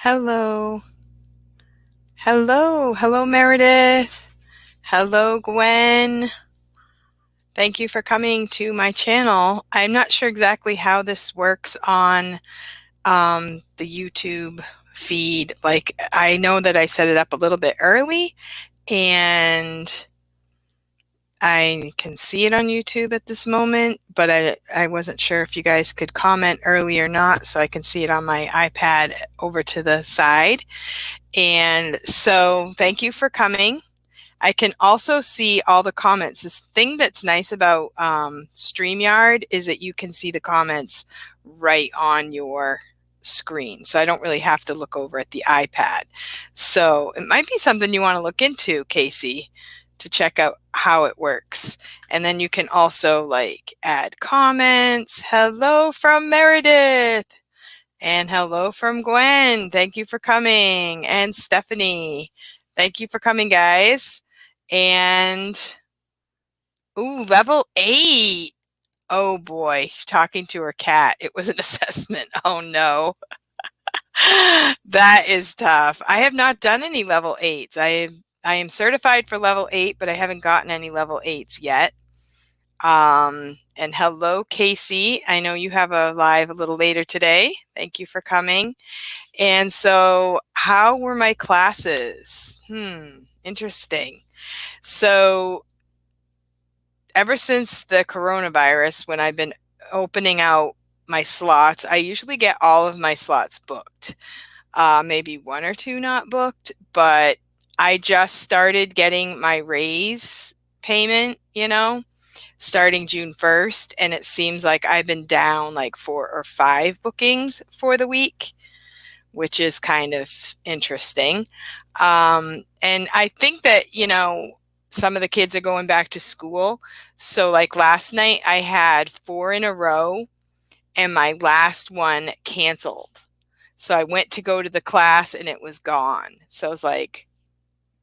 Hello. Hello, Meredith. Hello, Gwen. Thank you for coming to my channel. I'm not sure exactly how this works on the YouTube feed. Like, I know that I set it up a little bit early and I can see it on YouTube at this moment, but I wasn't sure if you guys could comment early or not, so I can see it on my iPad over to the side. And so, thank you for coming. I can also see all the comments. This thing that's nice about StreamYard is that you can see the comments right on your screen. So I don't really have to look over at the iPad. So it might be something you want to look into, Casey, to check out how it works. And then you can also like add comments. Hello from Meredith. And hello from Gwen. Thank you for coming. And Stephanie. Thank you for coming, guys. And, ooh, level 8. Oh boy, talking to her cat. It was an assessment. Oh no. That is tough. I have not done any level 8s. I am certified for level 8, but I haven't gotten any level 8s yet. And hello, Casey. I know you have a live a little later today. Thank you for coming. And so, how were my classes? Interesting. So, ever since the coronavirus, when I've been opening out my slots, I usually get all of my slots booked. Maybe one or two not booked, but I just started getting my raise payment, starting June 1st, and it seems like I've been down like 4 or 5 bookings for the week, which is kind of interesting. And I think that, some of the kids are going back to school. So, like last night, I had 4 in a row, and my last one canceled. So, I went to go to the class and it was gone. So, I was like,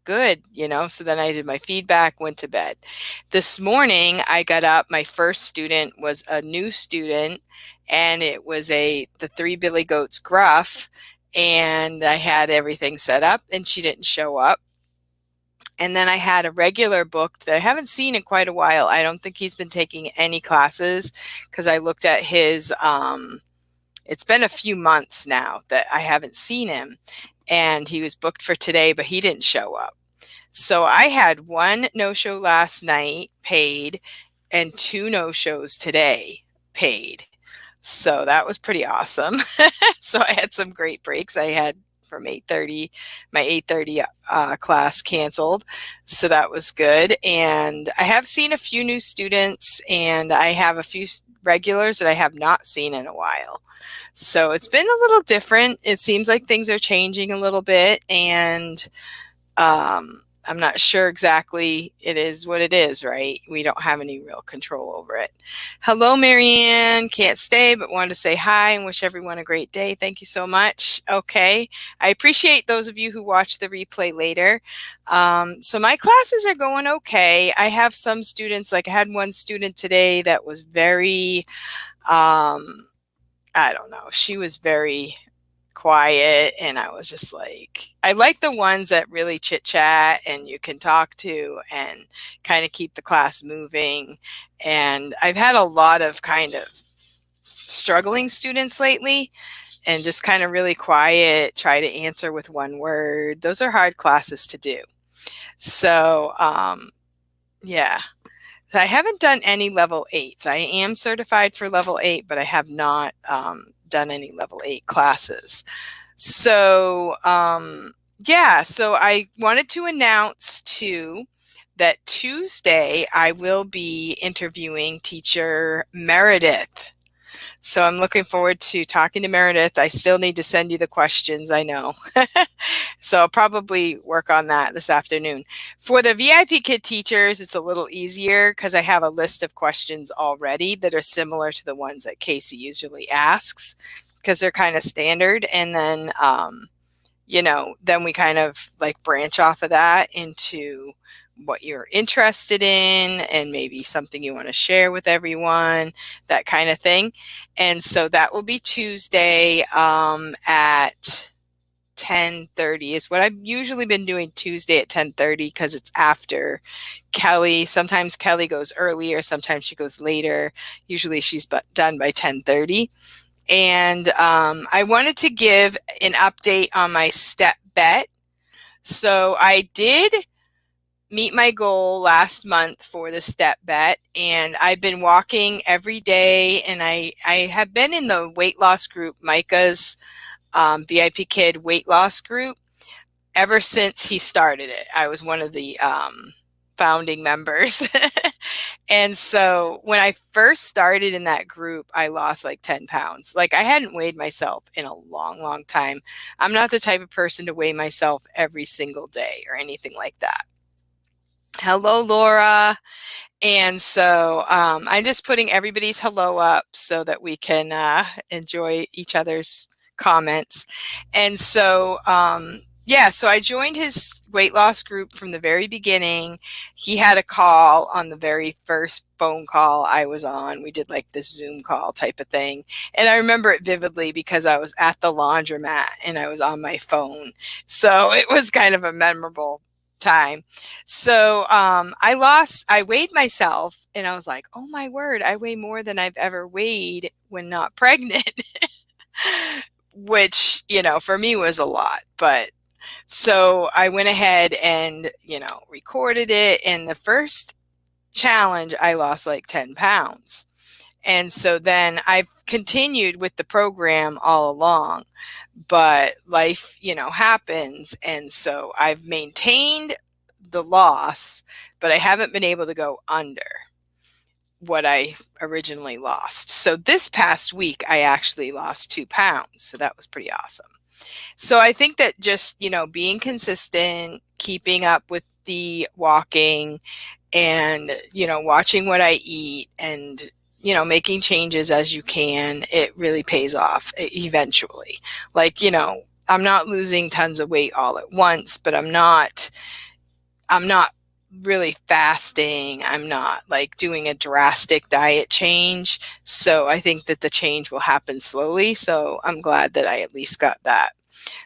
good, So then I did my feedback, went to bed. This morning, I got up. My first student was a new student, and it was the Three Billy Goats Gruff. And I had everything set up, and she didn't show up. And then I had a regular booked that I haven't seen in quite a while. I don't think he's been taking any classes because I looked at his, it's been a few months now that I haven't seen him. And he was booked for today, but he didn't show up. So I had 1 no-show last night paid and 2 no-shows today paid. So that was pretty awesome. So I had some great breaks. I had from 8:30, my 8:30 class canceled. So that was good. And I have seen a few new students, and I have a few regulars that I have not seen in a while. So it's been a little different. It seems like things are changing a little bit, and I'm not sure exactly. It is what it is, right? We don't have any real control over it. Hello, Marianne. Can't stay, but wanted to say hi and wish everyone a great day. Thank you so much. Okay. I appreciate those of you who watch the replay later. So my classes are going okay. I have some students, like I had one student today that was very, I don't know, she was very quiet, and I was just like, I like the ones that really chit chat and you can talk to and kind of keep the class moving. And I've had a lot of kind of struggling students lately, and just kind of really quiet, try to answer with one word. Those are hard classes to do. So yeah. So I haven't done any level 8s. I am certified for level 8, but I have not done any level 8 classes. So, yeah, so I wanted to announce too that Tuesday I will be interviewing teacher Meredith. So I'm looking forward to talking to Meredith. I still need to send you the questions, I know. So I'll probably work on that this afternoon. For the VIPKID teachers, it's a little easier because I have a list of questions already that are similar to the ones that Casey usually asks, because they're kind of standard. And then, then we kind of like branch off of that into what you're interested in and maybe something you want to share with everyone, that kind of thing. And so that will be Tuesday at 10:30 is what I've usually been doing Tuesday at 10:30 because it's after Kelly. Sometimes Kelly goes earlier, sometimes she goes later. Usually she's done by 10:30. And I wanted to give an update on my step bet. So I did meet my goal last month for the step bet, and I've been walking every day, and I have been in the weight loss group, Micah's VIPKID weight loss group, ever since he started it. I was one of the founding members. And so when I first started in that group, I lost like 10 pounds. Like, I hadn't weighed myself in a long, long time. I'm not the type of person to weigh myself every single day or anything like that. Hello, Laura. And so I'm just putting everybody's hello up so that we can enjoy each other's comments. And so, yeah, so I joined his weight loss group from the very beginning. He had a call on the very first phone call I was on. We did like this Zoom call type of thing. And I remember it vividly because I was at the laundromat and I was on my phone. So it was kind of a memorable time. So I weighed myself and I was like, oh my word, I weigh more than I've ever weighed when not pregnant, which, for me was a lot. But so I went ahead and, recorded it. And the first challenge, I lost like 10 pounds. And so then I've continued with the program all along, but life, happens. And so I've maintained the loss, but I haven't been able to go under what I originally lost. So this past week, I actually lost 2 pounds. So that was pretty awesome. So I think that just, being consistent, keeping up with the walking and, watching what I eat and, making changes as you can, it really pays off eventually. Like, I'm not losing tons of weight all at once, but I'm not really fasting. I'm not like doing a drastic diet change. So I think that the change will happen slowly. So I'm glad that I at least got that.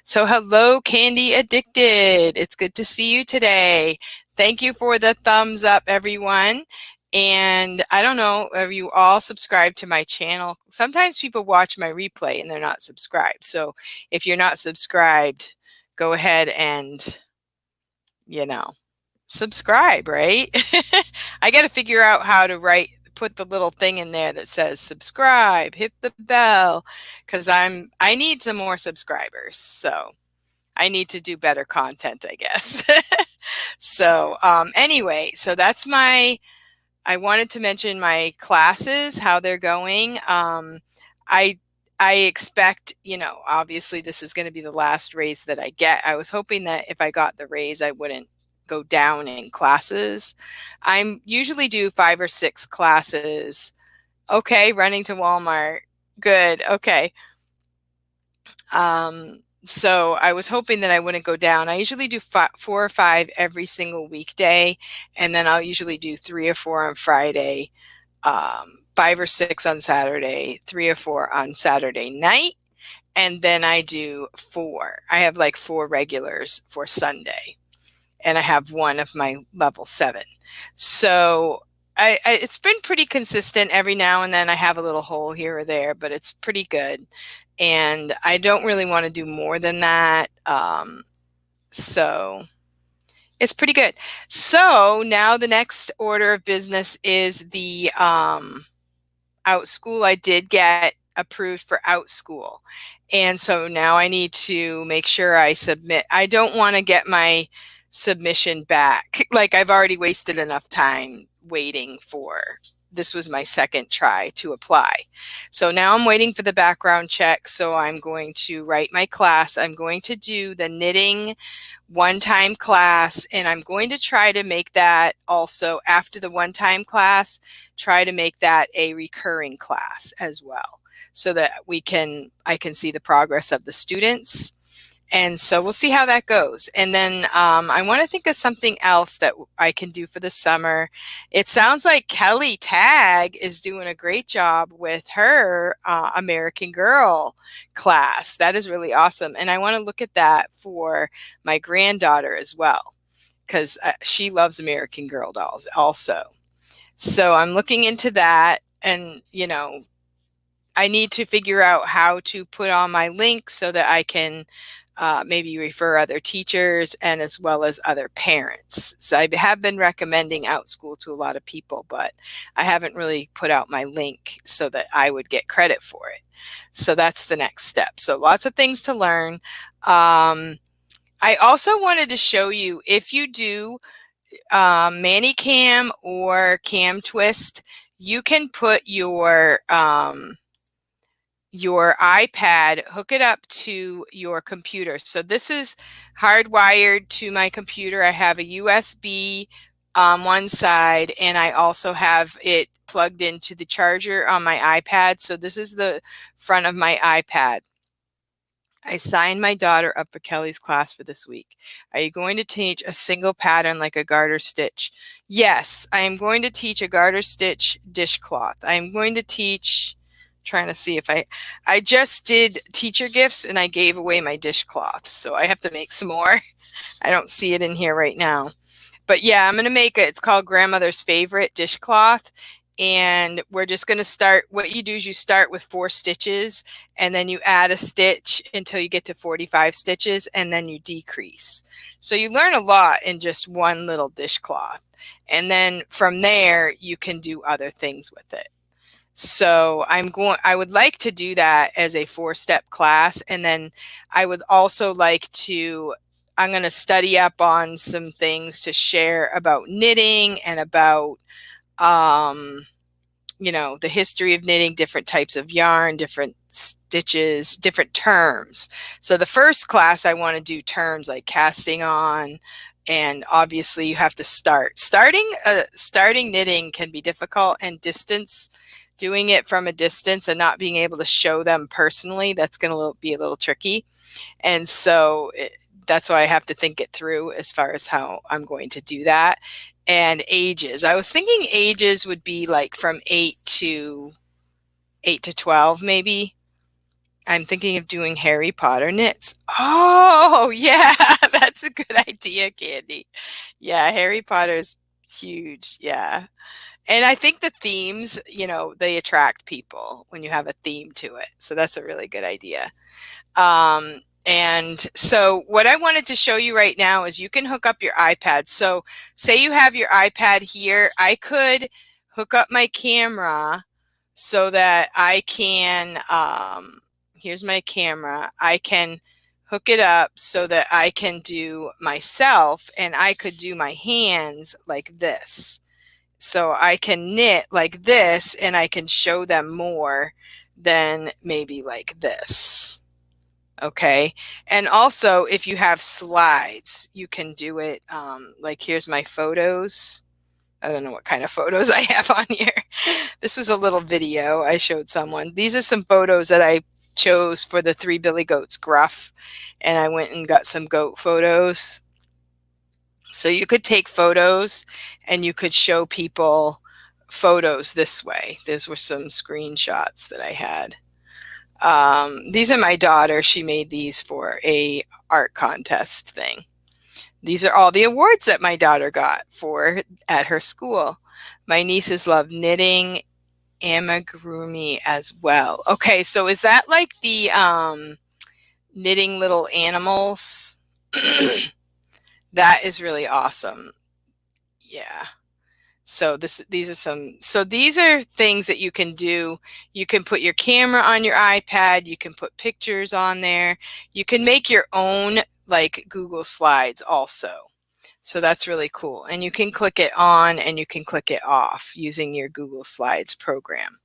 So hello, Candy Addicted. It's good to see you today. Thank you for the thumbs up, everyone. And I don't know, are you all subscribed to my channel? Sometimes people watch my replay and they're not subscribed. So if you're not subscribed, go ahead and, subscribe, right? I got to figure out how to put the little thing in there that says subscribe, hit the bell, because I need some more subscribers. So I need to do better content, I guess. So anyway, so that's I wanted to mention my classes, how they're going. I expect, obviously this is going to be the last raise that I get. I was hoping that if I got the raise, I wouldn't go down in classes. I'm usually do 5 or 6 classes. Okay, running to Walmart. Good. Okay. So I was hoping that I wouldn't go down. I usually do 4 or 5 every single weekday, and then I'll usually do 3 or 4 on Friday, 5 or 6 on Saturday, 3 or 4 on Saturday night, and then I do 4. I have like 4 regulars for Sunday, and I have 1 of my level 7. So it's been pretty consistent. Every now and then I have a little hole here or there, but it's pretty good. And I don't really want to do more than that. So it's pretty good. So now the next order of business is the outschool. I did get approved for outschool. And so now I need to make sure I submit. I don't want to get my submission back. Like, I've already wasted enough time waiting for, this was my second try to apply. So now I'm waiting for the background check. So I'm going to write my class. I'm going to do the knitting one-time class, and I'm going to try to make that also, after the one-time class, try to make that a recurring class as well, so that I can see the progress of the students. And so we'll see how that goes. And then I want to think of something else that I can do for the summer. It sounds like Kelly Tag is doing a great job with her American Girl class. That is really awesome. And I want to look at that for my granddaughter as well, because she loves American Girl dolls also. So I'm looking into that. And, you know, I need to figure out how to put on my link so that I can maybe refer other teachers and as well as other parents. So I have been recommending OutSchool to a lot of people, but I haven't really put out my link so that I would get credit for it. So that's the next step. So lots of things to learn. I also wanted to show you, if you do ManyCam or Cam Twist, you can put your iPad, hook it up to your computer. So this is hardwired to my computer. I have a USB on one side, and I also have it plugged into the charger on my iPad. So this is the front of my iPad. I signed my daughter up for Kelly's class for this week. Are you going to teach a single pattern like a garter stitch? Yes, I am going to teach a garter stitch dishcloth. I am going to teach, trying to see if I just did teacher gifts and I gave away my dishcloth. So I have to make some more. I don't see it in here right now. But yeah, I'm going to make it. It's called Grandmother's Favorite Dishcloth. And we're just going to start. What you do is you start with 4 stitches, and then you add a stitch until you get to 45 stitches, and then you decrease. So you learn a lot in just one little dishcloth. And then from there, you can do other things with it. So I would like to do that as a 4-step class. And then I would also like to, I'm going to study up on some things to share about knitting and about, you know, the history of knitting, different types of yarn, different stitches, different terms. So the first class, I want to do terms like casting on, and obviously you have to start. Starting knitting can be difficult, and doing it from a distance and not being able to show them personally, that's going to be a little tricky. And so that's why I have to think it through as far as how I'm going to do that. And ages. I was thinking ages would be like from 8 to 12, maybe. I'm thinking of doing Harry Potter knits. Oh, yeah, that's a good idea, Candy. Yeah, Harry Potter's huge. Yeah. And I think the themes, you know, they attract people when you have a theme to it. So that's a really good idea. And so what I wanted to show you right now is you can hook up your iPad. So say you have your iPad here, I could hook up my camera so that I can, here's my camera. I can hook it up so that I can do myself, and I could do my hands like this. So I can knit like this, and I can show them more than maybe like this. Okay. And also, if you have slides, you can do it. Like here's my photos. I don't know what kind of photos I have on here. This was a little video I showed someone. These are some photos that I chose for the 3 Billy Goats Gruff. And I went and got some goat photos. So you could take photos and you could show people photos this way. These were some screenshots that I had. These are my daughter. She made these for a art contest thing. These are all the awards that my daughter got for at her school. My nieces love knitting, amigurumi as well. Okay, so is that like the knitting little animals? That is really awesome. Yeah. So these are things that you can do. You can put your camera on your iPad, you can put pictures on there. You can make your own like Google Slides also. So that's really cool. And you can click it on and you can click it off using your Google Slides program.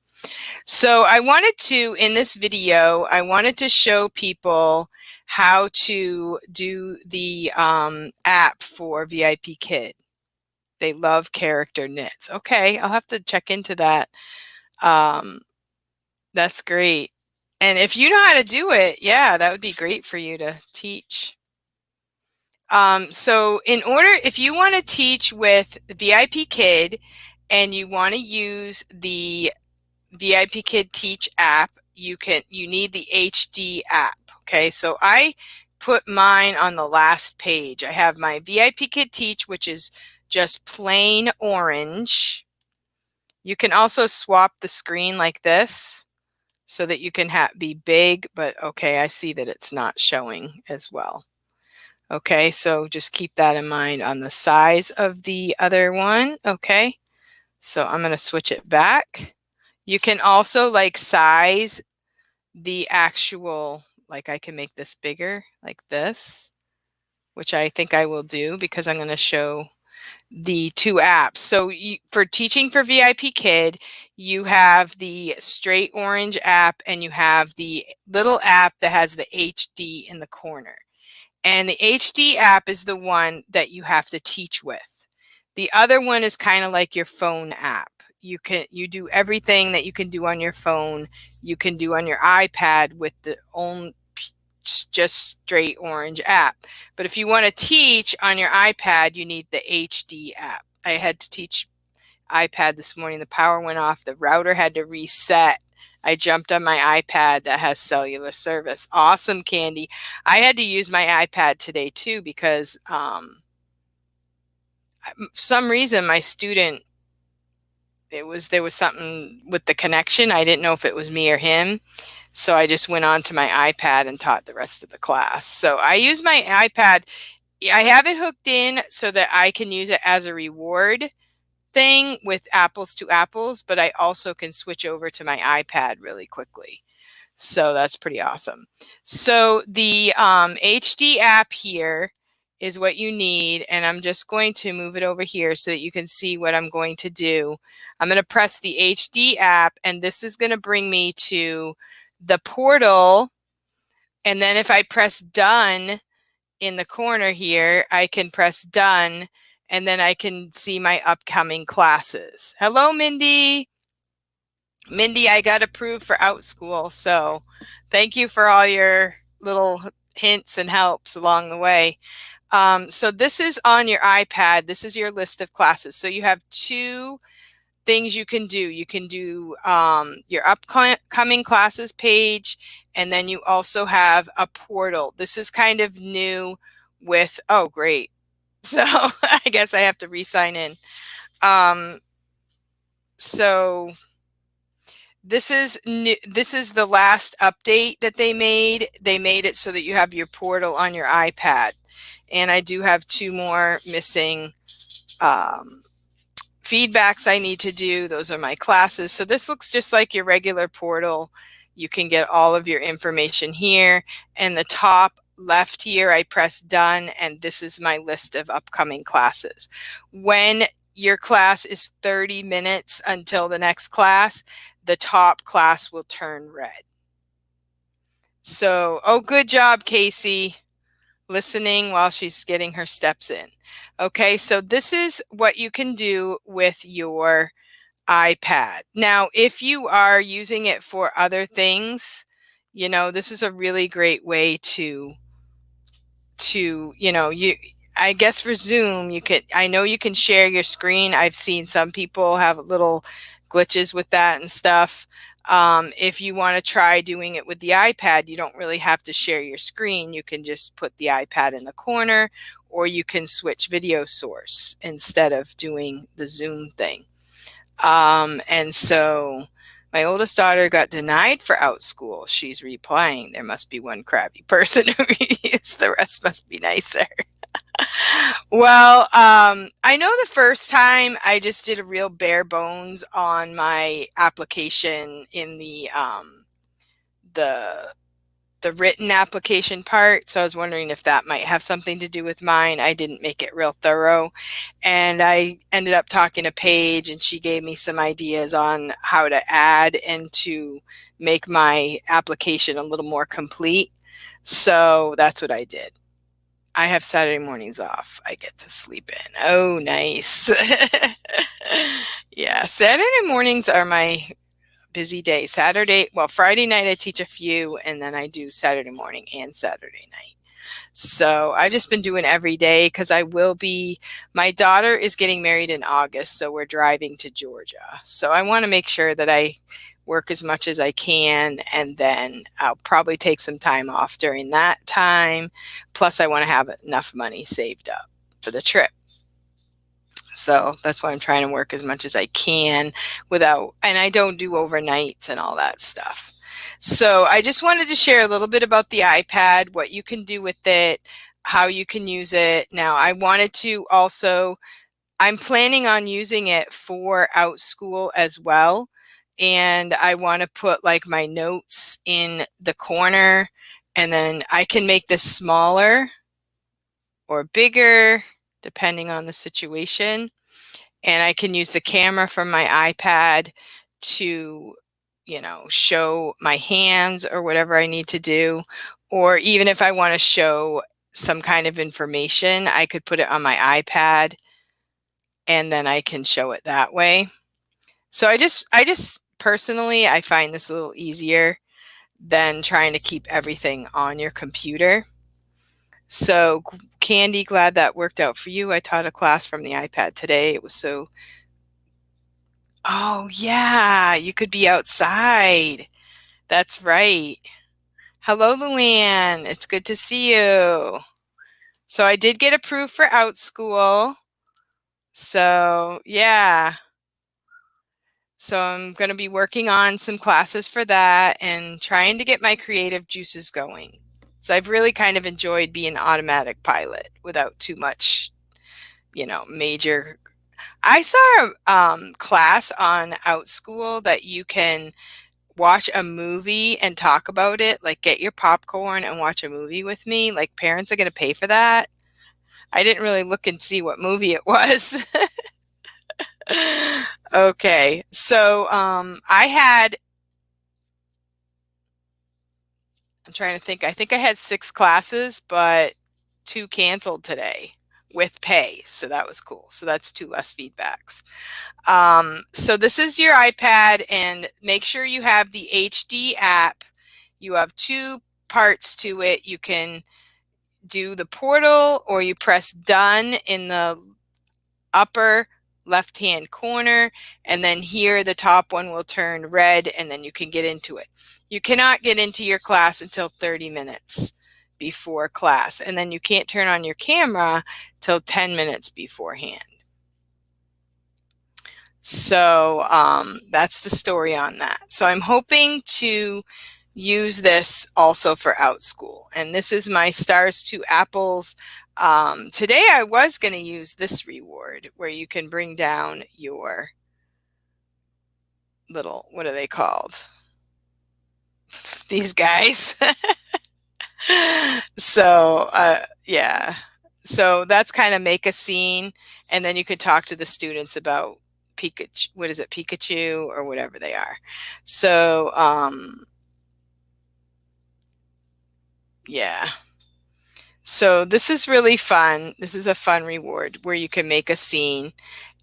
So I wanted to, in this video, I wanted to show people how to do the app for VIPKID. They love character knits. Okay, I'll have to check into that. That's great. And if you know how to do it, yeah, that would be great for you to teach. So if you want to teach with VIPKid and you want to use the VIPKid Teach app, you need the HD app. Okay, so I put mine on the last page. I have my VIPKid Teach, which is just plain orange. You can also swap the screen like this so that you can be big, but okay, I see that it's not showing as well. Okay, so just keep that in mind on the size of the other one. Okay, so I'm going to switch it back. You can also like size the actual, like I can make this bigger like this, which I think I will do because I'm going to show the two apps. So for teaching for VIPKid, you have the straight orange app and you have the little app that has the HD in the corner. And the HD app is the one that you have to teach with. The other one is kind of like your phone app. You do everything that you can do on your phone, you can do on your iPad with the own just straight orange app. But if you want to teach on your iPad, you need the HD app. I had to teach iPad this morning. The power went off. The router had to reset. I jumped on my iPad that has cellular service. Awesome, Candy. I had to use my iPad today too because for some reason my student, there was something with the connection. I didn't know if it was me or him. So I just went on to my iPad and taught the rest of the class. So I use my iPad. I have it hooked in so that I can use it as a reward thing with apples to apples, but I also can switch over to my iPad really quickly. So that's pretty awesome. So the HD app here is what you need, and I'm just going to move it over here so that you can see what I'm going to do. I'm going to press the HD app, and this is going to bring me to the portal, and then if I press done in the corner here, I can press done, and then I can see my upcoming classes. Hello, Mindy. Mindy, I got approved for outschool, so thank you for all your little hints and helps along the way. So this is on your iPad. This is your list of classes. So you have two things you can do. You can do your upcoming classes page, and then you also have a portal. This is kind of new with, oh, great. So I guess I have to re-sign in. So this is new, this is the last update that they made. They made it so that you have your portal on your iPad. And I do have two more missing feedbacks I need to do. Those are my classes. So this looks just like your regular portal. You can get all of your information here. And the top left here, I press done, and this is my list of upcoming classes. When your class is 30 minutes until the next class, the top class will turn red. So, oh, good job, Casey, listening while she's getting her steps in. Okay, so this is what you can do with your iPad. Now, if you are using it for other things, you know, this is a really great way to I guess for Zoom, I know you can share your screen. I've seen some people have little glitches with that and stuff. If you want to try doing it with the iPad, you don't really have to share your screen. You can just put the iPad in the corner, or you can switch video source instead of doing the Zoom thing. And so my oldest daughter got denied for outschool. She's replying, there must be one crabby person who reads, the rest must be nicer. Well, I know the first time I just did a real bare bones on my application in the written application part. So I was wondering if that might have something to do with mine. I didn't make it real thorough. And I ended up talking to Paige, and she gave me some ideas on how to add and to make my application a little more complete. So that's what I did. I have Saturday mornings off. I get to sleep in. Oh, nice. Yeah, Saturday mornings are my busy day. Saturday, well, Friday night I teach a few, and then I do Saturday morning and Saturday night. So I've just been doing every day because my daughter is getting married in August, so we're driving to Georgia. So I want to make sure that I work as much as I can, and then I'll probably take some time off during that time. Plus, I want to have enough money saved up for the trip. So that's why I'm trying to work as much as I can and I don't do overnights and all that stuff. So I just wanted to share a little bit about the iPad, what you can do with it, how you can use it. Now, I'm planning on using it for outschool as well. And I want to put like my notes in the corner, and then I can make this smaller or bigger depending on the situation. And I can use the camera from my iPad to, show my hands or whatever I need to do. Or even if I want to show some kind of information, I could put it on my iPad and then I can show it that way. So I just personally, I find this a little easier than trying to keep everything on your computer. So Candy, glad that worked out for you. I taught a class from the iPad today. It was so, oh yeah, you could be outside. That's right. Hello, Luann. It's good to see you. So I did get approved for outschool. So yeah. So I'm going to be working on some classes for that and trying to get my creative juices going. So I've really kind of enjoyed being automatic pilot without too much, major. I saw a class on outschool that you can watch a movie and talk about it, like get your popcorn and watch a movie with me. Like parents are going to pay for that. I didn't really look and see what movie it was. Okay, so I'm trying to think. I think I had 6 classes, but 2 canceled today with pay. So that was cool. So that's 2 less feedbacks. So this is your iPad, and make sure you have the HD app. You have 2 parts to it. You can do the portal, or you press done in the upper left-hand corner, and then here the top one will turn red, and then you can get into it. You cannot get into your class until 30 minutes before class, and then you can't turn on your camera till 10 minutes beforehand. So that's the story on that. So I'm hoping to use this also for outschool, and this is my stars to apples. Today I was going to use this reward where you can bring down your little, what are they called? These guys. So yeah, so that's kind of make a scene, and then you could talk to the students about Pikachu, what is it, Pikachu or whatever they are. So yeah. So this is really fun. This is a fun reward where you can make a scene.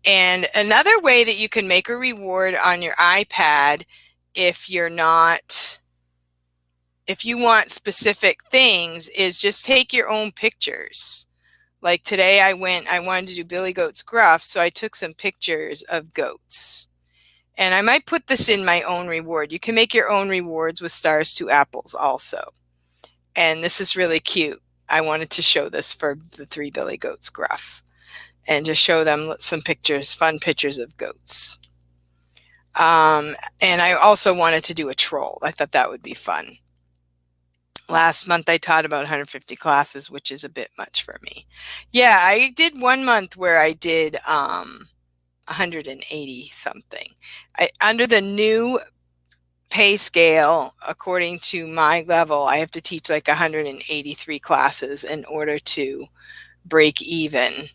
And another way that you can make a reward on your iPad, if you want specific things, is just take your own pictures. Like today I wanted to do Billy Goat's Gruff, so I took some pictures of goats. And I might put this in my own reward. You can make your own rewards with stars to apples also. And this is really cute. I wanted to show this for the 3 Billy Goats Gruff and just show them some pictures, fun pictures of goats. And I also wanted to do a troll. I thought that would be fun. Last month I taught about 150 classes, which is a bit much for me. Yeah, I did 1 month where I did 180 something. Under the new pay scale, according to my level, I have to teach like 183 classes in order to break even.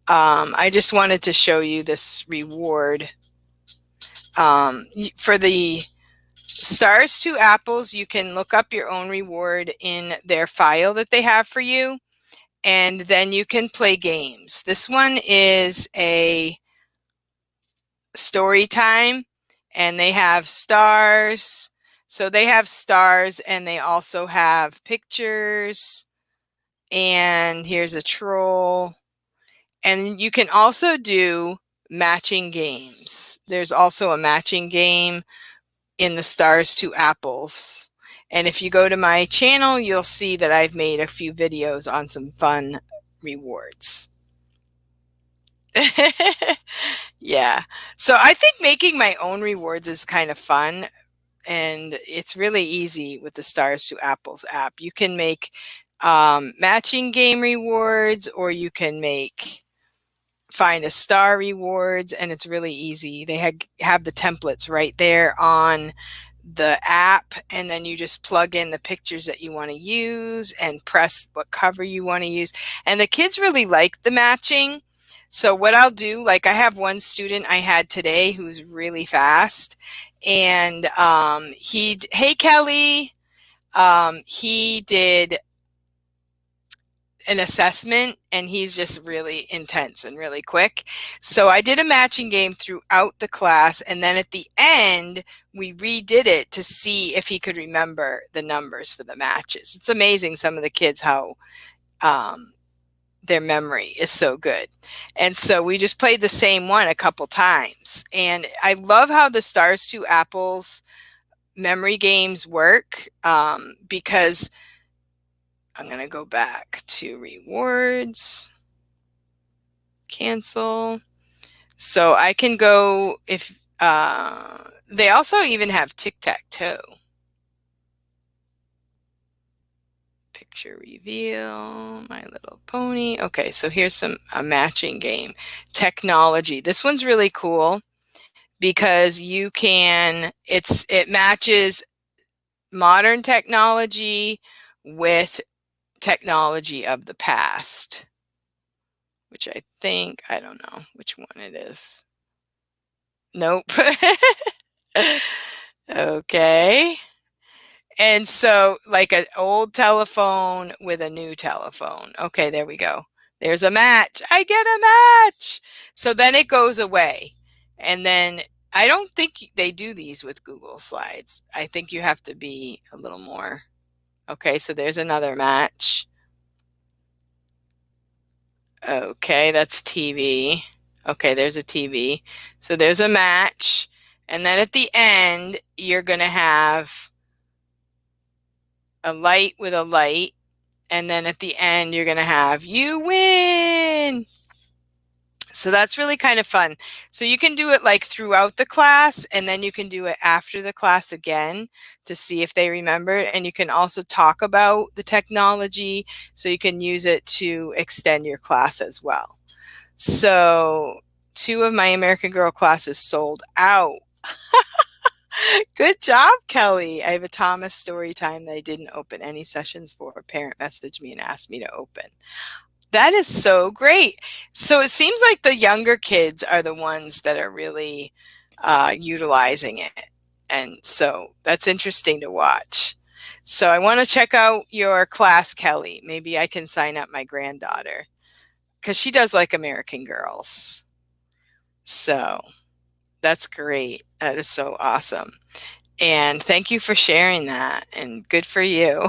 I just wanted to show you this reward. For the stars to apples, you can look up your own reward in their file that they have for you, and then you can play games. This one is a story time, and they have stars. So they have stars and they also have pictures. And here's a troll. And you can also do matching games. There's also a matching game in the stars to apples. And if you go to my channel, you'll see that I've made a few videos on some fun rewards. Yeah. So I think making my own rewards is kind of fun. And it's really easy with the Stars to Apples app. You can make matching game rewards, or you can find a star rewards, and it's really easy. They have the templates right there on the app, and then you just plug in the pictures that you want to use and press what cover you want to use. And the kids really like the matching. So what I'll do, like I have one student I had today who's really fast, and hey Kelly, he did an assessment and he's just really intense and really quick. So I did a matching game throughout the class, and then at the end we redid it to see if he could remember the numbers for the matches. It's amazing, some of the kids, how their memory is so good. And so we just played the same one a couple times, and I love how the Stars to Apples memory games work, because I'm going to go back to rewards, cancel. So I can go, if they also even have tic-tac-toe. Picture reveal, My Little Pony. Okay, so here's a matching game. Technology. This one's really cool because you can, it matches modern technology with technology of the past, which I think, I don't know which one it is. Nope. Okay. And so like an old telephone with a new telephone. Okay, there we go. There's a match. I get a match. So then it goes away. And then I don't think they do these with Google Slides. I think you have to be a little more. Okay, so there's another match. Okay, that's TV. Okay, there's a TV. So there's a match. And then at the end, you're going to have a light with a light. And then at the end, you're going to have, you win. So that's really kind of fun. So you can do it like throughout the class, and then you can do it after the class again to see if they remember it. And you can also talk about the technology, so you can use it to extend your class as well. So 2 of my American Girl classes sold out. Good job, Kelly. I have a Thomas story time that I didn't open any sessions for. A parent messaged me and asked me to open. That is so great. So it seems like the younger kids are the ones that are really utilizing it. And so that's interesting to watch. So I want to check out your class, Kelly. Maybe I can sign up my granddaughter, because she does like American Girls. So that's great. That is so awesome. And thank you for sharing that, and good for you.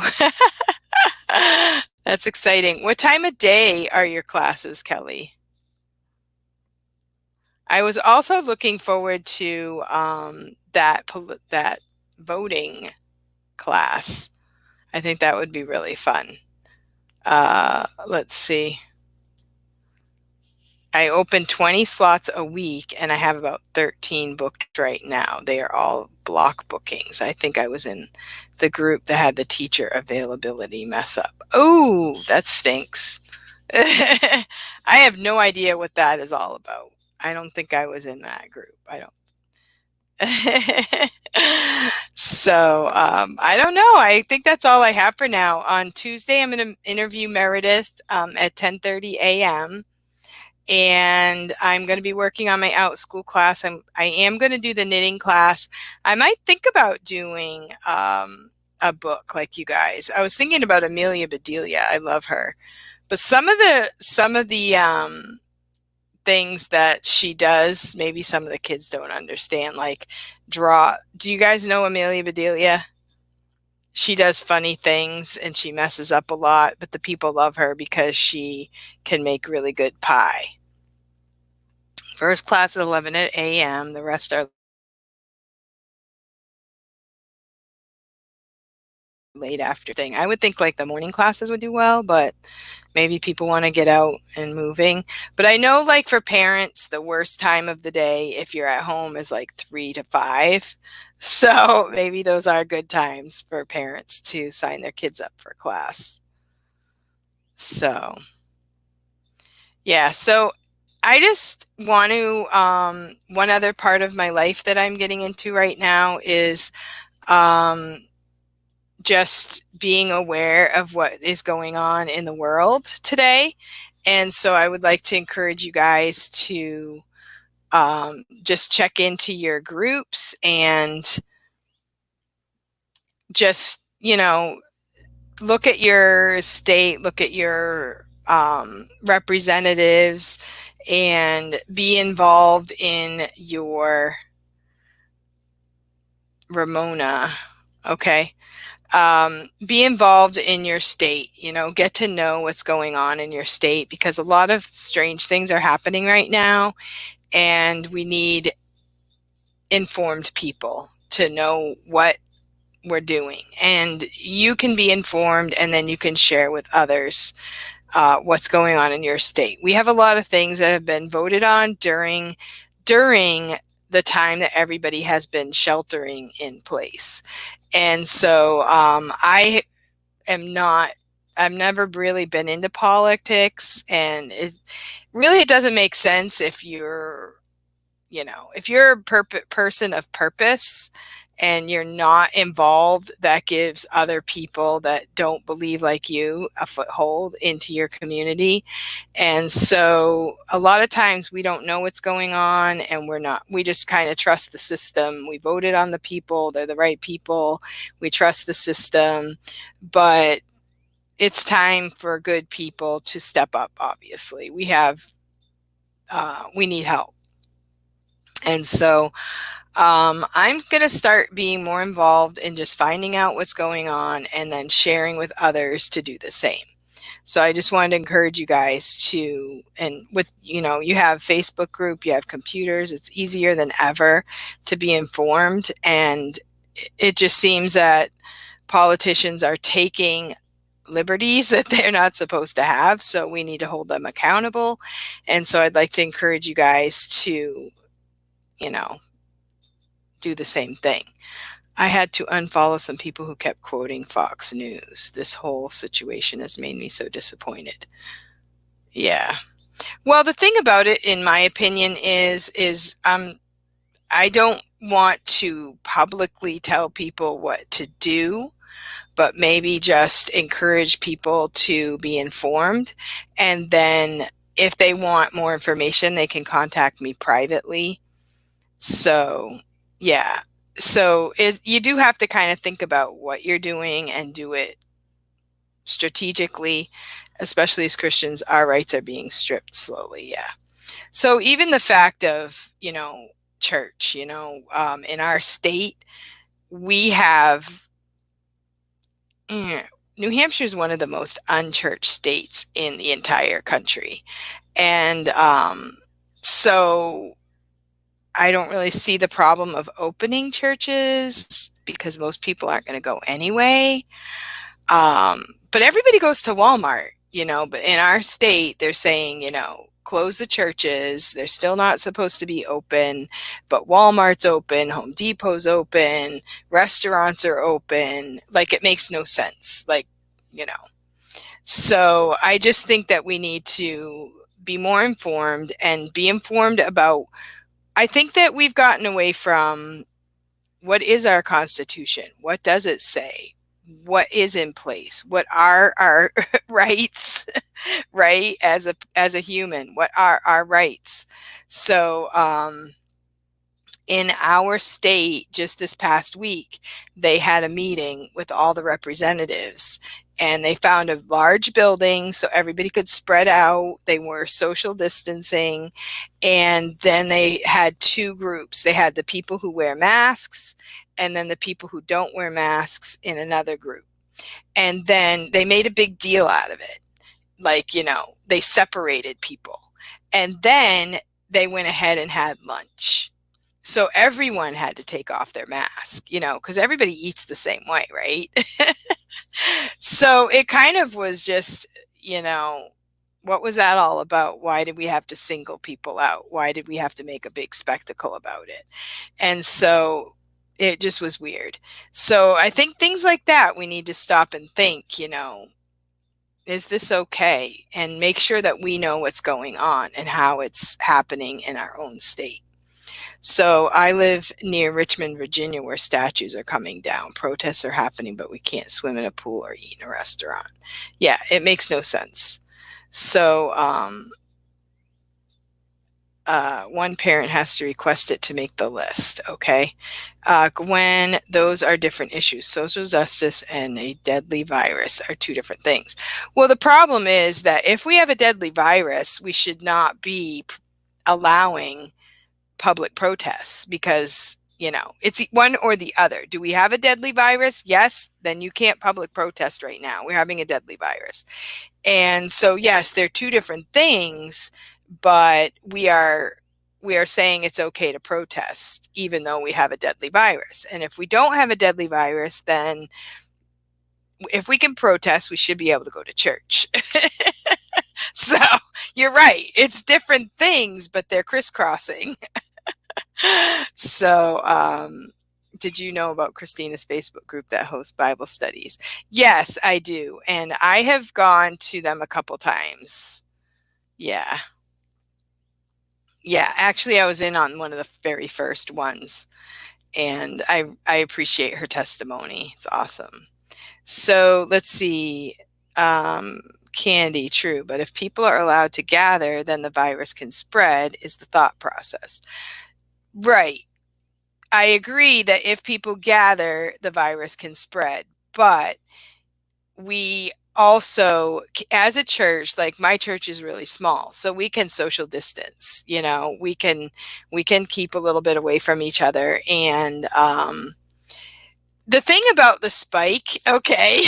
That's exciting. What time of day are your classes, Kelly? I was also looking forward to that voting class. I think that would be really fun. Let's see. I open 20 slots a week, and I have about 13 booked right now. They are all block bookings. I think I was in the group that had the teacher availability mess up. Oh, that stinks. I have no idea what that is all about. I don't think I was in that group. I don't. So I don't know. I think that's all I have for now. On Tuesday, I'm going to interview Meredith at 10:30 a.m. And I'm going to be working on my outschool class. I am going to do the knitting class. I might think about doing a book like you guys. I was thinking about Amelia Bedelia. I love her. But some of the things that she does, maybe some of the kids don't understand, like draw. Do you guys know Amelia Bedelia? She does funny things and she messes up a lot, but the people love her because she can make really good pie. First class at 11 a.m., the rest are late after thing. I would think like the morning classes would do well, but maybe people want to get out and moving. But I know like for parents, the worst time of the day if you're at home is like 3 to 5. So maybe those are good times for parents to sign their kids up for class. So, yeah. So I just want to, one other part of my life that I'm getting into right now is um, just being aware of what is going on in the world today. And so I would like to encourage you guys to just check into your groups and just, look at your state, look at your representatives, and be involved in your Ramona. Okay. Be involved in your state, get to know what's going on in your state because a lot of strange things are happening right now, and we need informed people to know what we're doing. And you can be informed and then you can share with others what's going on in your state. We have a lot of things that have been voted on during the time that everybody has been sheltering in place. And so I am not, I've never really been into politics, and it doesn't make sense if you're, if you're a person of purpose and you're not involved, that gives other people that don't believe like you a foothold into your community. And so a lot of times we don't know what's going on, and we just kind of trust the system. We voted on the people, they're the right people. We trust the system, but it's time for good people to step up. Obviously, we need help. And so I'm going to start being more involved in just finding out what's going on and then sharing with others to do the same. So I just wanted to encourage you guys to, and with, you have Facebook group, you have computers, it's easier than ever to be informed. And it just seems that politicians are taking liberties that they're not supposed to have. So we need to hold them accountable. And so I'd like to encourage you guys to, you know, do the same thing. I had to unfollow some people who kept quoting Fox News. This whole situation has made me so disappointed. Yeah. Well, the thing about it, in my opinion, is I don't want to publicly tell people what to do, but maybe just encourage people to be informed. And then if they want more information, they can contact me privately. So, yeah. So you do have to kind of think about what you're doing and do it strategically, especially as Christians, our rights are being stripped slowly. Yeah. So even the fact of, church, in our state, we have, New Hampshire is one of the most unchurched states in the entire country. And so I don't really see the problem of opening churches because most people aren't going to go anyway. But everybody goes to Walmart, but in our state, they're saying, close the churches. They're still not supposed to be open, but Walmart's open, Home Depot's open, restaurants are open. Like, it makes no sense. Like, you know. So I just think that we need to be more informed and be informed about, I think that we've gotten away from what is our Constitution? What does it say? What is in place? What are our rights, right? As a human, what are our rights? So, in our state, just this past week, they had a meeting with all the representatives, and they found a large building so everybody could spread out. They were social distancing. And then they had two groups. They had the people who wear masks and then the people who don't wear masks in another group. And then they made a big deal out of it. Like, they separated people. And then they went ahead and had lunch. So everyone had to take off their mask, because everybody eats the same way, right? So it kind of was just, what was that all about? Why did we have to single people out? Why did we have to make a big spectacle about it? And so it just was weird. So I think things like that, we need to stop and think, is this okay? And make sure that we know what's going on and how it's happening in our own state. So I live near Richmond, Virginia, where statues are coming down. Protests are happening, but we can't swim in a pool or eat in a restaurant. Yeah, it makes no sense. So one parent has to request it to make the list. Okay. Gwen, those are different issues. Social justice and a deadly virus are two different things. Well, the problem is that if we have a deadly virus, we should not be allowing public protests because, it's one or the other. Do we have a deadly virus? Yes. Then you can't public protest right now. We're having a deadly virus. And so, yes, they're two different things, but we are saying it's okay to protest even though we have a deadly virus. And if we don't have a deadly virus, then if we can protest, we should be able to go to church. So you're right. It's different things, but they're crisscrossing. So, did you know about Christina's Facebook group that hosts Bible studies? Yes, I do. And I have gone to them a couple times. Yeah. Yeah. Actually, I was in on one of the very first ones, and I appreciate her testimony. It's awesome. So let's see. Candy, true. But if people are allowed to gather, then the virus can spread, is the thought process. Right. I agree that if people gather, the virus can spread. But we also, as a church, like my church is really small, so we can social distance. We can keep a little bit away from each other. And the thing about the spike, okay,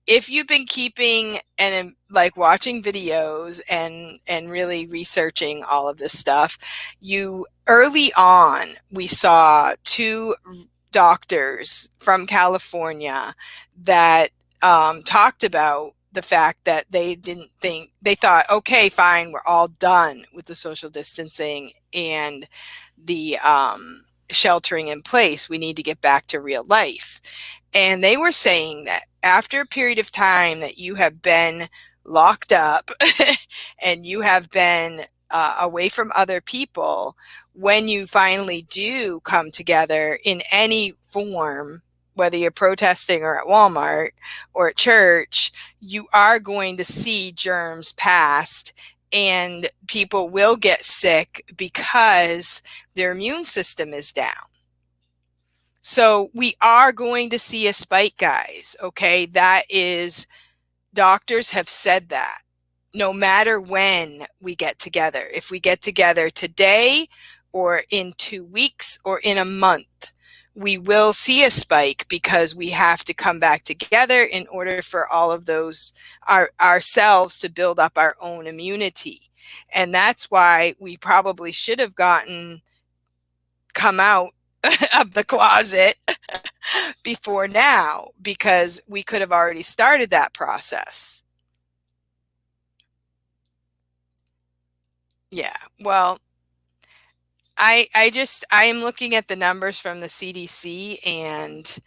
if you've been keeping and like watching videos and really researching all of this stuff, early on we saw two doctors from California that talked about the fact that they thought, okay, fine, we're all done with the social distancing and the sheltering in place. We need to get back to real life. And they were saying that after a period of time that you have been locked up and you have been away from other people, when you finally do come together in any form, whether you're protesting or at Walmart or at church, you are going to see germs passed, and people will get sick because their immune system is down. So we are going to see a spike, guys. Okay. That is, doctors have said that no matter when we get together, if we get together today or in 2 weeks or in a month, we will see a spike because we have to come back together in order for all of those ourselves to build up our own immunity. And that's why we probably should have come out of the closet before now, because we could have already started that process. Yeah. Well, I am looking at the numbers from the CDC, and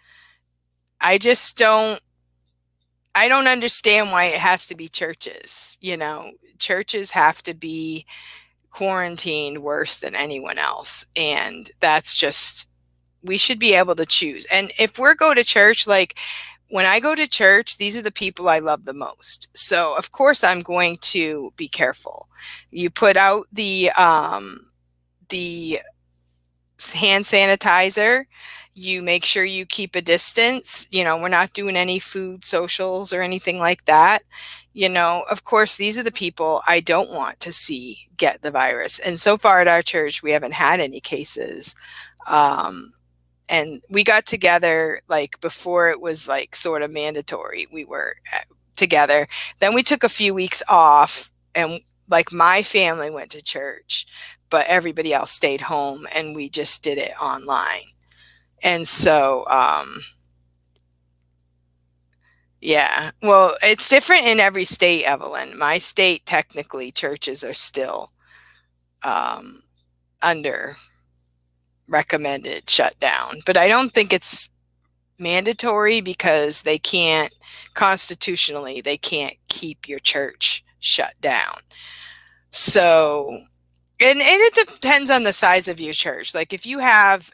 I just I don't understand why it has to be churches. Churches have to be quarantined worse than anyone else. And that's just, we should be able to choose. And if we're go to church, like when I go to church, these are the people I love the most. So of course I'm going to be careful. You put out the hand sanitizer. You make sure you keep a distance. We're not doing any food socials or anything like that. Of course, these are the people I don't want to see get the virus. And so far at our church, we haven't had any cases. Um, and we got together like before it was like sort of mandatory. We were together. Then we took a few weeks off, and like my family went to church, but everybody else stayed home and we just did it online. And so, yeah, well, it's different in every state, Evelyn. My state, technically, churches are still um, under recommended shutdown, but I don't think it's mandatory because they can't, constitutionally, they can't keep your church shut down. So, and it depends on the size of your church. Like if you have,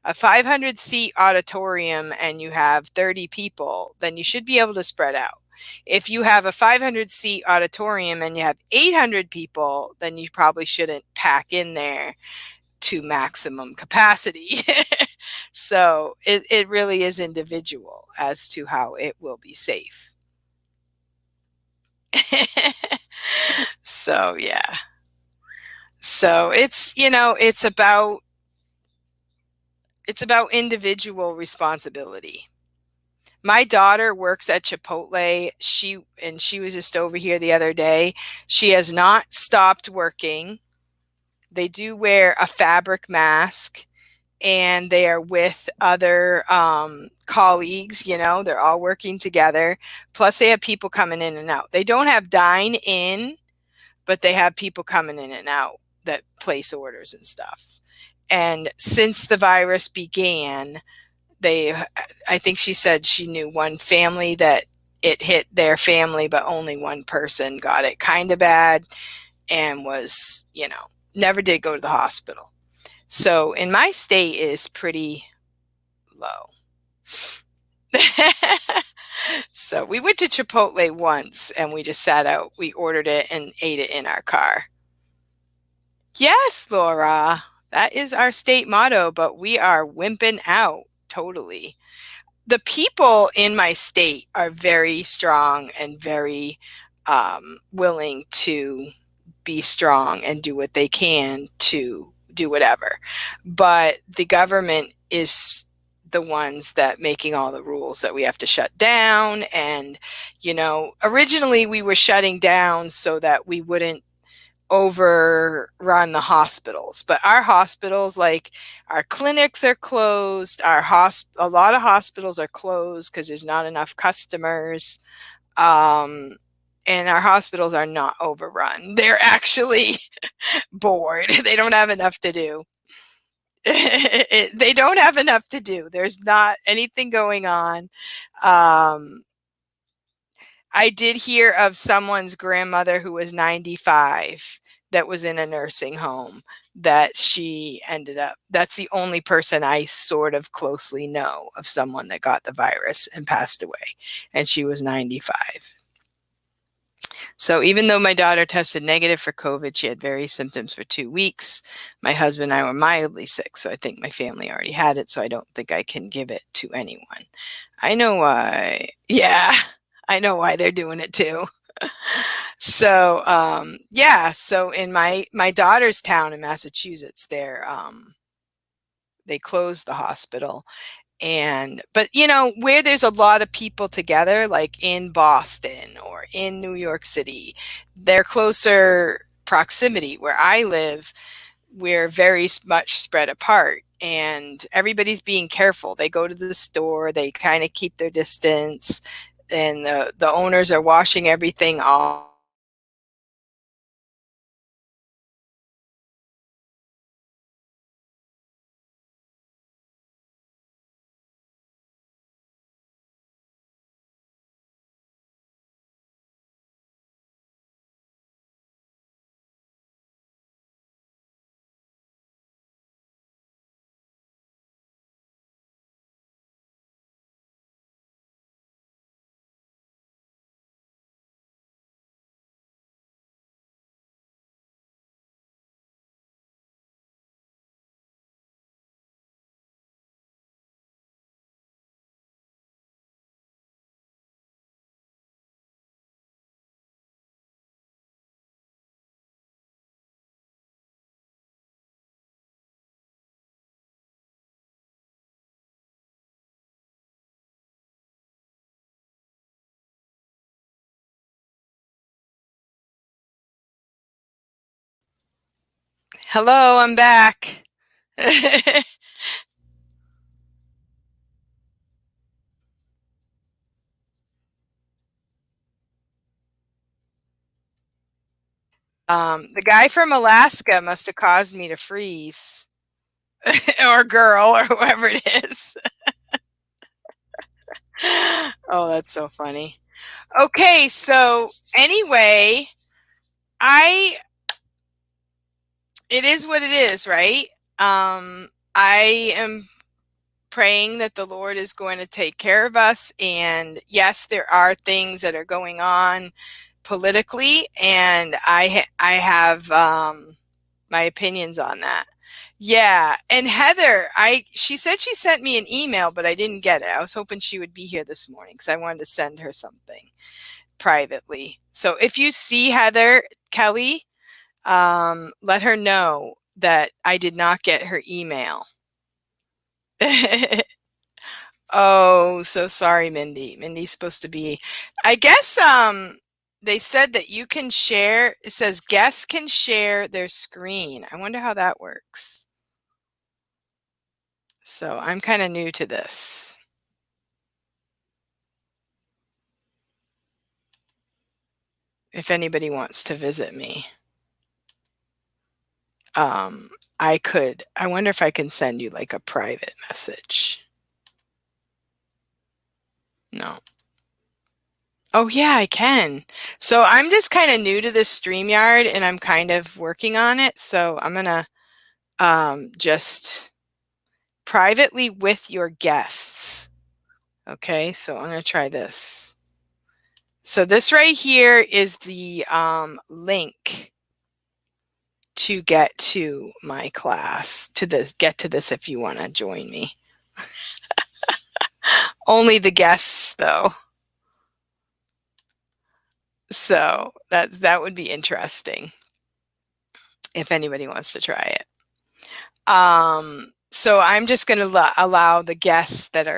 a 500 seat auditorium and you have 30 people, then you should be able to spread out. If you have a 500 seat auditorium and you have 800 people, then you probably shouldn't pack in there to maximum capacity. So it really is individual as to how it will be safe. So yeah. So it's about individual responsibility. My daughter works at Chipotle. She was just over here the other day. She has not stopped working. They do wear a fabric mask, and they are with other colleagues. They're all working together. Plus, they have people coming in and out. They don't have dine in, but they have people coming in and out that place orders and stuff. And since the virus began, they I think she said she knew one family that it hit their family, but only one person got it kind of bad and was, never did go to the hospital. So in my state is pretty low. So we went to Chipotle once and we just sat out. We ordered it and ate it in our car. Yes, Laura, that is our state motto, but we are wimping out totally. The people in my state are very strong and very willing to be strong and do what they can to do whatever. But the government is the ones that making all the rules that we have to shut down. And, originally we were shutting down so that we wouldn't overrun the hospitals, but our hospitals, like our clinics are closed, a lot of hospitals are closed because there's not enough customers. um, and our hospitals are not overrun, they're actually bored. They don't have enough to do. They don't have enough to do, there's not anything going on. um, I did hear of someone's grandmother who was 95 that was in a nursing home, that she ended up, that's the only person I sort of closely know of someone that got the virus and passed away, and she was 95. So even though my daughter tested negative for COVID, she had various symptoms for 2 weeks. My husband and I were mildly sick, so I think my family already had it, so I don't think I can give it to anyone. I know why. Yeah, I know why they're doing it too. So yeah, so in my daughter's town in Massachusetts, they closed the hospital. And but where there's a lot of people together, like in Boston or in New York City, they're closer proximity. Where I live, we're very much spread apart, and everybody's being careful. They go to the store, they kind of keep their distance, and the owners are washing everything off. Hello, I'm back. The guy from Alaska must have caused me to freeze. Or girl, or whoever it is. Oh, that's so funny. Okay, so anyway, I it is what it is, right? I am praying that the Lord is going to take care of us. And yes, there are things that are going on politically, and I have my opinions on that. Yeah, and Heather, I she said she sent me an email, but I didn't get it. I was hoping she would be here this morning because I wanted to send her something privately. So if you see Heather Kelly, let her know that I did not get her email. Oh, so sorry, Mindy. Mindy's supposed to be, I guess, they said that you can share, it says guests can share their screen. I wonder how that works. So I'm kind of new to this. If anybody wants to visit me, um, I wonder if I can send you like a private message. No. Oh yeah, I can. So I'm just kind of new to this StreamYard and I'm kind of working on it. So I'm gonna just privately with your guests. Okay, so I'm gonna try this. So this right here is the link to get to my class, to get to this if you want to join me. Only the guests though. So that would be interesting if anybody wants to try it. So I'm just going to allow the guests that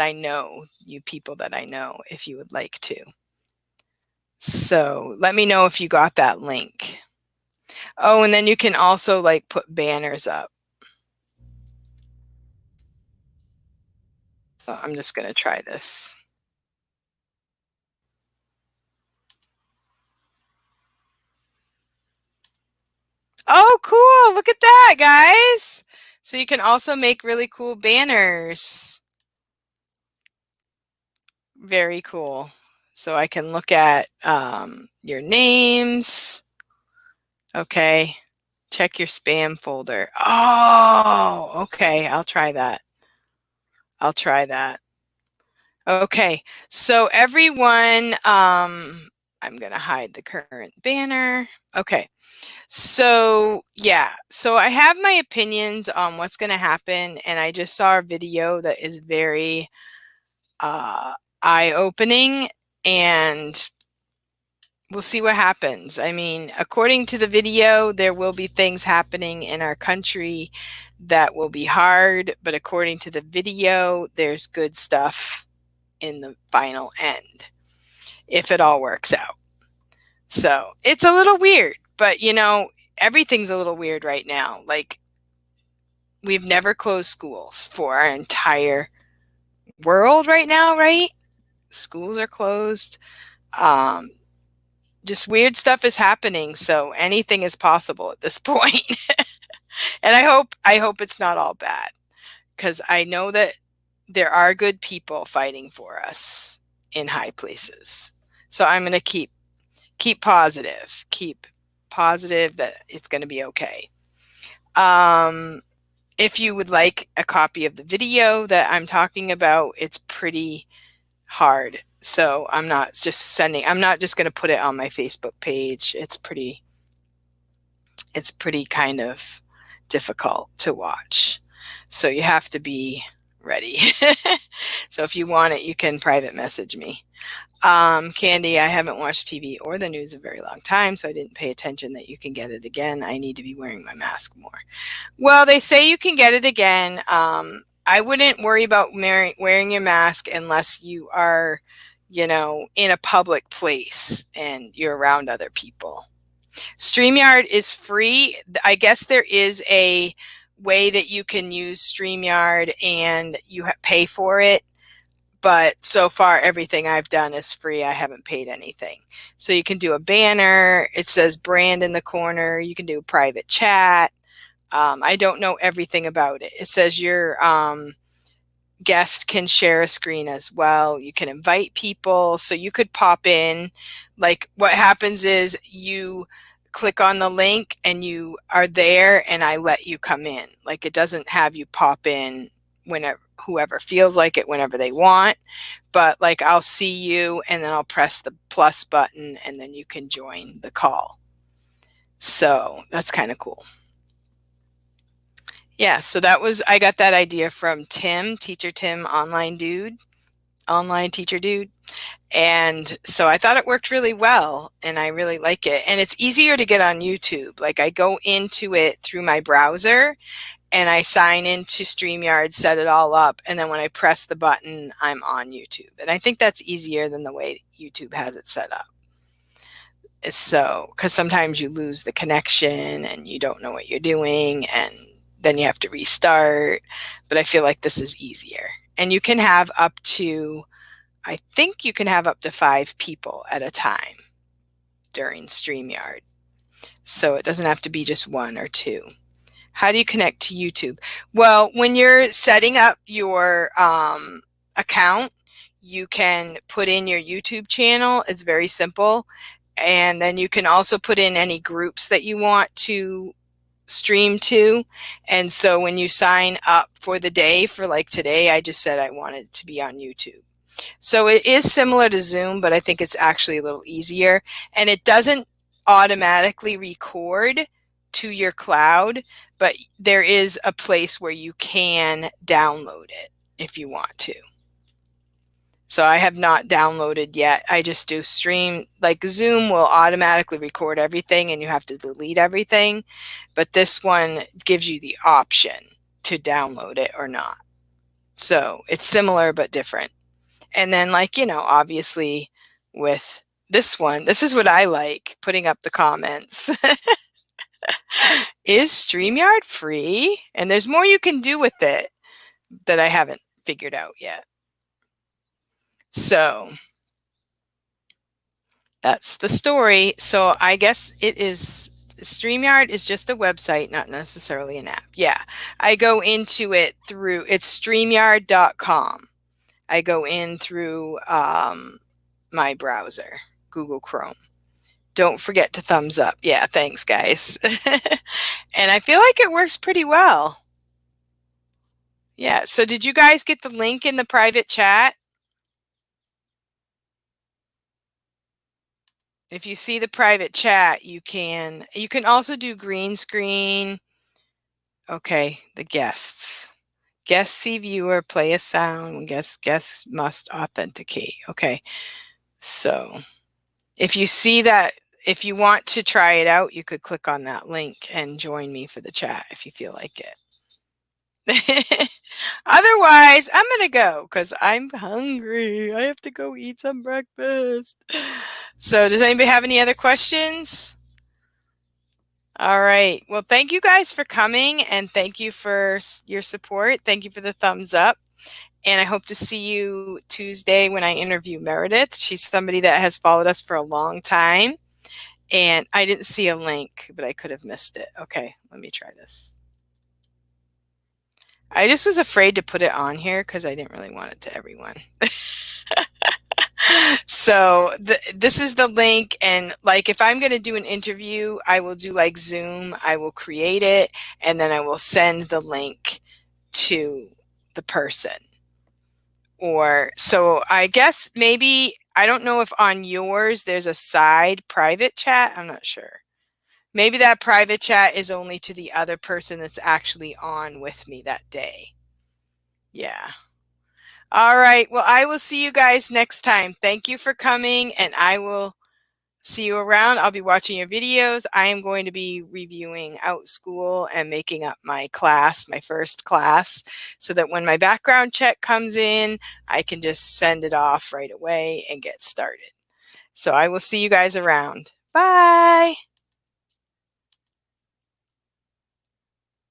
I know, you people that I know, if you would like to. So let me know if you got that link. Oh, and then you can also like put banners up. So I'm just going to try this. Oh, cool. Look at that, guys. So you can also make really cool banners. Very cool. So I can look at your names. Okay. Check your spam folder. Oh, okay. I'll try that. I'll try that. Okay. So everyone, I'm going to hide the current banner. Okay. So, yeah. So I have my opinions on what's going to happen. And I just saw a video that is very eye-opening. And we'll see what happens. I mean, according to the video, there will be things happening in our country that will be hard, but according to the video, there's good stuff in the final end if it all works out. So it's a little weird, but you know, everything's a little weird right now. Like, we've never closed schools for our entire world right now, right? Schools are closed. Um, just weird stuff is happening, so anything is possible at this point. And I hope it's not all bad, because I know that there are good people fighting for us in high places. So I'm going to keep positive that it's going to be okay. If you would like a copy of the video that I'm talking about, it's pretty hard. So I'm not just going to put it on my Facebook page. It's pretty kind of difficult to watch. So you have to be ready. So if you want it, you can private message me. Candy, I haven't watched TV or the news a very long time, so I didn't pay attention that you can get it again. I need to be wearing my mask more. Well, they say you can get it again. I wouldn't worry about wearing your mask unless you are, you know, in a public place and you're around other people. StreamYard is free. I guess there is a way that you can use StreamYard and you pay for it. But so far, everything I've done is free. I haven't paid anything. So you can do a banner. It says brand in the corner. You can do a private chat. I don't know everything about it. It says your guest can share a screen as well. You can invite people. So you could pop in. Like what happens is you click on the link and you are there and I let you come in. Like it doesn't have you pop in whenever whoever feels like it whenever they want, but like I'll see you and then I'll press the plus button and then you can join the call. So that's kind of cool. Yeah, so I got that idea from Tim, Teacher Tim, online teacher dude. And so I thought it worked really well and I really like it. And it's easier to get on YouTube. Like I go into it through my browser and I sign into StreamYard, set it all up, and then when I press the button, I'm on YouTube. And I think that's easier than the way YouTube has it set up. So, because sometimes you lose the connection and you don't know what you're doing, and then you have to restart. But I feel like this is easier. And you can have up to, I think you can have up to 5 people at a time during StreamYard. So it doesn't have to be just 1 or 2. How do you connect to YouTube? Well, when you're setting up your account, you can put in your YouTube channel. It's very simple. And then you can also put in any groups that you want to stream to. And so when you sign up for the day, for like today, I just said I wanted to be on YouTube. So it is similar to Zoom, but I think it's actually a little easier. And it doesn't automatically record to your cloud, but there is a place where you can download it if you want to. So I have not downloaded yet. I just do stream. Like Zoom will automatically record everything and you have to delete everything. But this one gives you the option to download it or not. So it's similar but different. And then like, obviously with this one, this is what I like, putting up the comments. Is StreamYard free? And there's more you can do with it that I haven't figured out yet. So that's the story. So I guess StreamYard is just a website, not necessarily an app. Yeah, I go into it through, it's StreamYard.com. I go in through my browser, Google Chrome. Don't forget to thumbs up. Yeah, thanks, guys. And I feel like it works pretty well. Yeah, so did you guys get the link in the private chat? If you see the private chat, you can also do green screen. Okay, the guests. Guests see viewer, play a sound, guests must authenticate. Okay, so if you see that, if you want to try it out, you could click on that link and join me for the chat if you feel like it. Otherwise, I'm going to go because I'm hungry. I have to go eat some breakfast. So does anybody have any other questions? All right. Well, thank you guys for coming and thank you for your support. Thank you for the thumbs up. And I hope to see you Tuesday when I interview Meredith. She's somebody that has followed us for a long time. And I didn't see a link, but I could have missed it. Okay, let me try this. I just was afraid to put it on here because I didn't really want it to everyone. So this is the link, and like if I'm going to do an interview, I will do like Zoom. I will create it, and then I will send the link to the person. Or so I guess maybe, I don't know if on yours there's a side private chat. I'm not sure. Maybe that private chat is only to the other person that's actually on with me that day. Yeah. All right. Well, I will see you guys next time. Thank you for coming, and I will see you around. I'll be watching your videos. I am going to be reviewing OutSchool and making up my class, my first class, so that when my background check comes in, I can just send it off right away and get started. So I will see you guys around. Bye.